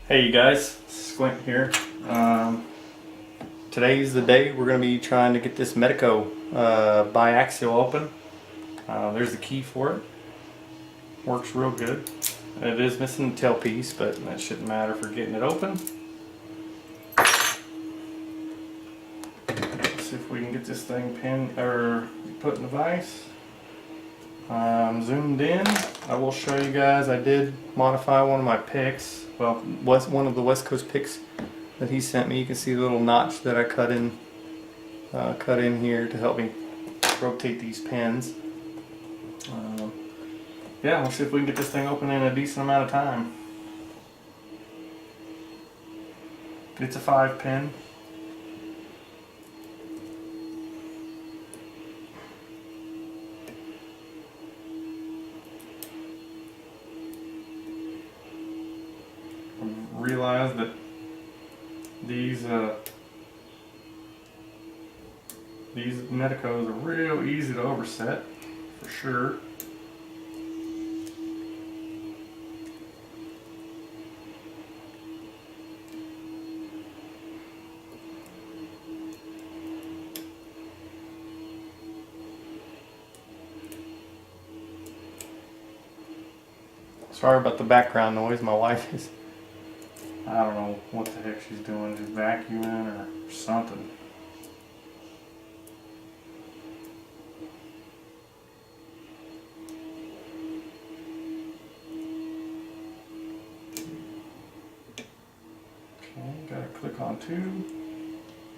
Hey you guys, Squint here. Today's the day we're going to be trying to get this Medeco Biaxial open. There's the key for it. Works real good. It is missing the tailpiece, but that shouldn't matter for getting it open. Let's see if we can get this thing pinned or put in the vise. Zoomed in. I will show you guys. I did modify one of my picks. Well, one of the West Coast picks that he sent me. You can see the little notch that I cut in here to help me rotate these pins. Yeah, let's see if we can get this thing open in a decent amount of time. It's a 5-pin. Realize that these Medecos are real easy to overset, for sure. Sorry about the background noise. My wife is, I don't know what the heck she's doing, just vacuuming or something. Okay, gotta click on 2.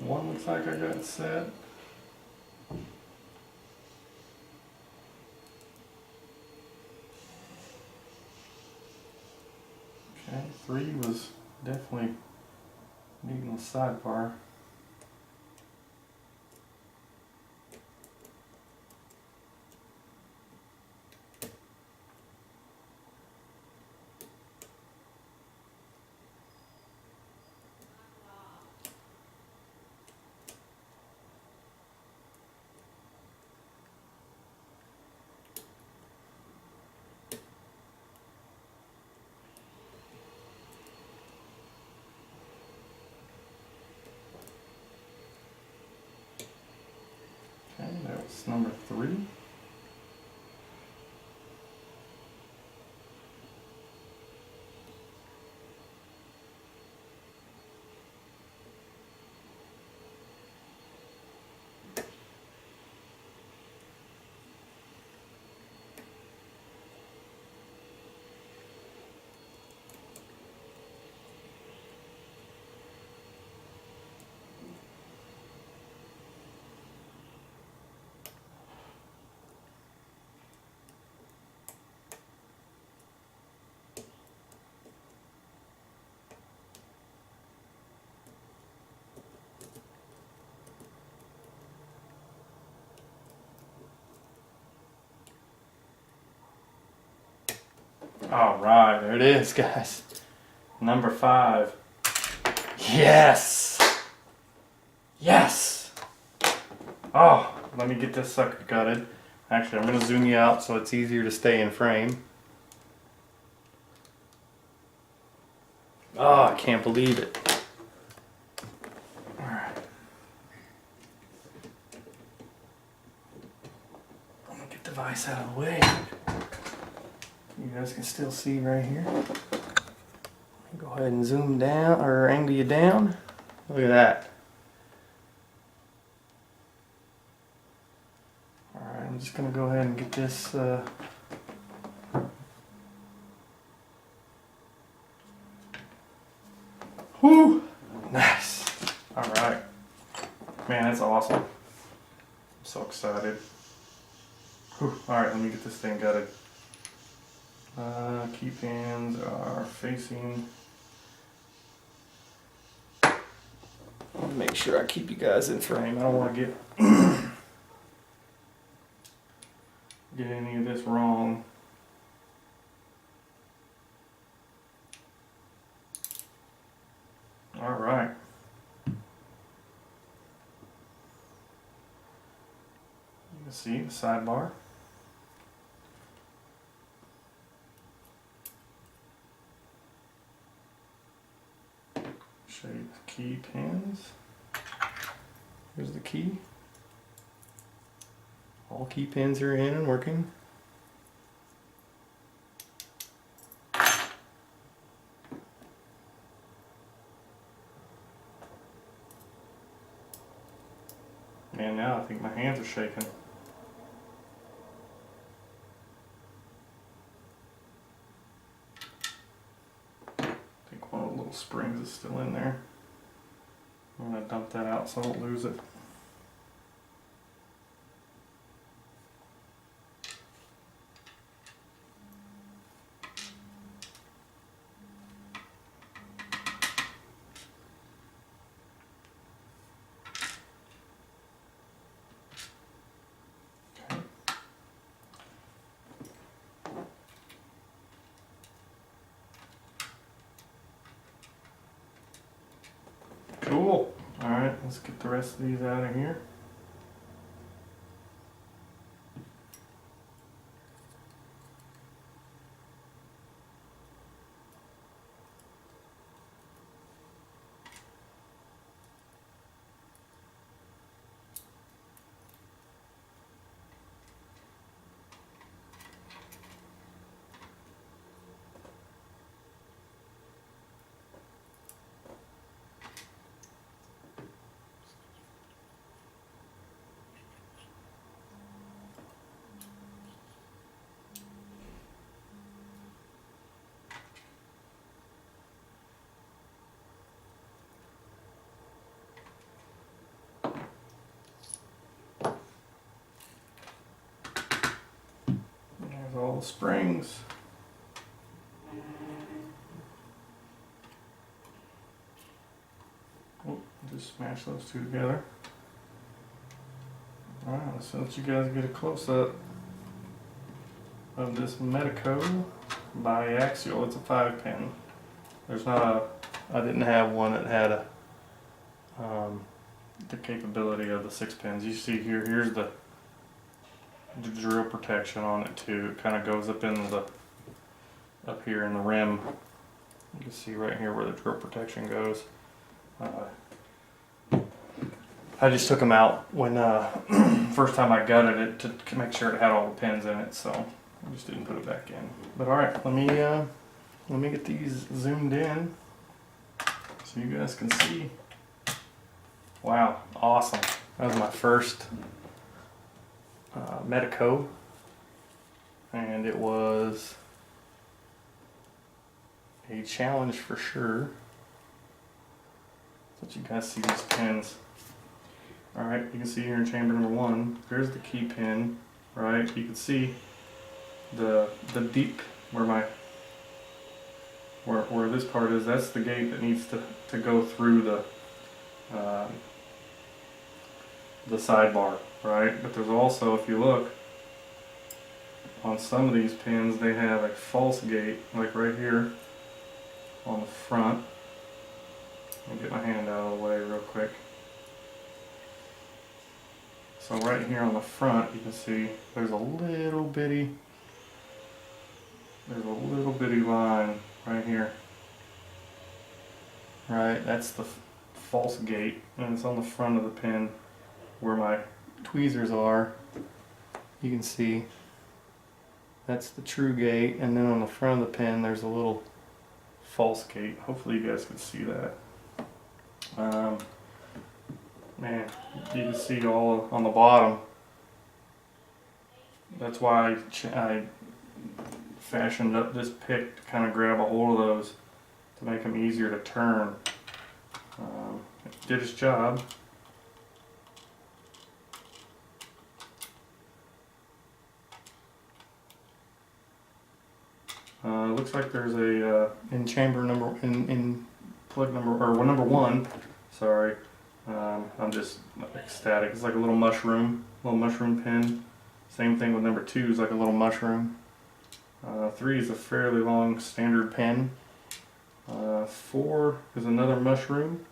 1 looks like I got it set. Okay, 3 was definitely needing the sidebar. Okay, that was number 3. Alright, there it is, guys. Number 5. Yes! Yes! Oh, let me get this sucker gutted. Actually, I'm going to zoom you out so it's easier to stay in frame. Oh, I can't believe it. Alright. I'm going to get the vise out of the way. You guys can still see right here. Go ahead and zoom down or angle you down. Look at that. Alright, I'm just going to go ahead and get this whoo! Nice. Alright. Man, that's awesome. I'm so excited. Alright, let me get this thing gutted. Key pins are facing. I want to make sure I keep you guys in frame. I don't want to get any of this wrong. All right. You can see the sidebar. Show you the key pins. Here's the key. All key pins are in and working. And now I think my hands are shaking. I think one of the little springs is still in there. I'm going to dump that out so I don't lose it. Cool. Alright, let's get the rest of these out of here. There's all the springs. Oh, just smash those two together. Alright, let's let you guys get a close-up of this Medeco Biaxial. It's a 5-pin. There's not a, I didn't have one that had a the capability of the 6 pins. You see here, here's the drill protection on it too. It kind of goes up into the, up here in the rim. You can see right here where the drill protection goes. I just took them out when first time I gutted it to make sure it had all the pins in it, so I just didn't put it back in. But all right, let me get these zoomed in so you guys can see. Wow, awesome! That was my first Medeco, and it was a challenge for sure. Let you guys see these pins. Alright, you can see here in chamber number 1, there's the key pin, right? You can see the deep where my where this part is, that's the gate that needs to go through the sidebar, right? But there's also, if you look on some of these pins, they have a false gate, like right here on the front. Let me get my hand out of the way real quick. So right here on the front, you can see there's a little bitty line right here. Right, that's the false gate, and it's on the front of the pin where my tweezers are. You can see that's the true gate, and then on the front of the pin there's a little false gate. Hopefully you guys can see that. Man, you can see all on the bottom. That's why I fashioned up this pick to kind of grab a hold of those to make them easier to turn. It did its job. Looks like there's a in chamber number in plug number or number 1. Sorry, I'm just ecstatic. It's like a little mushroom pin. Same thing with number 2 is like a little mushroom. 3 is a fairly long standard pin. 4 is another mushroom.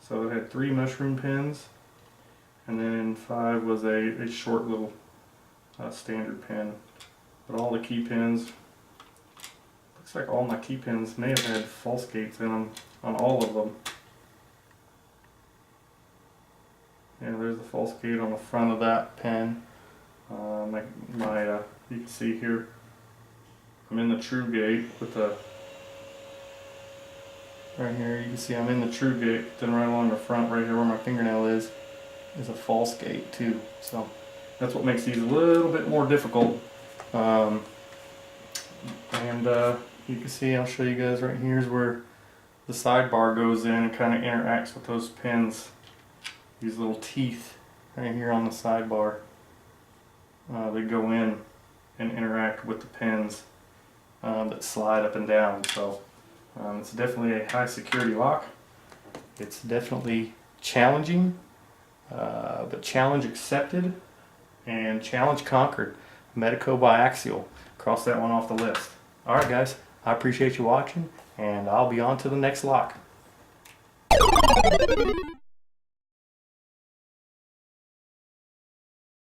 So it had 3 mushroom pins, and then 5 was a short little standard pin. But all the key pins, Looks like all my key pins may have had false gates in them on all of them. Yeah, there's the false gate on the front of that pin. You can see here, I'm in the true gate with the, right here you can see I'm in the true gate, then right along the front right here where my fingernail is a false gate too. So that's what makes these a little bit more difficult. You can see, I'll show you guys right here is where the sidebar goes in and kind of interacts with those pins. These little teeth right here on the sidebar, they go in and interact with the pins that slide up and down. So it's definitely a high security lock. It's definitely challenging, but challenge accepted and challenge conquered. Medeco Biaxial. Cross that one off the list. Alright guys, I appreciate you watching, and I'll be on to the next lock.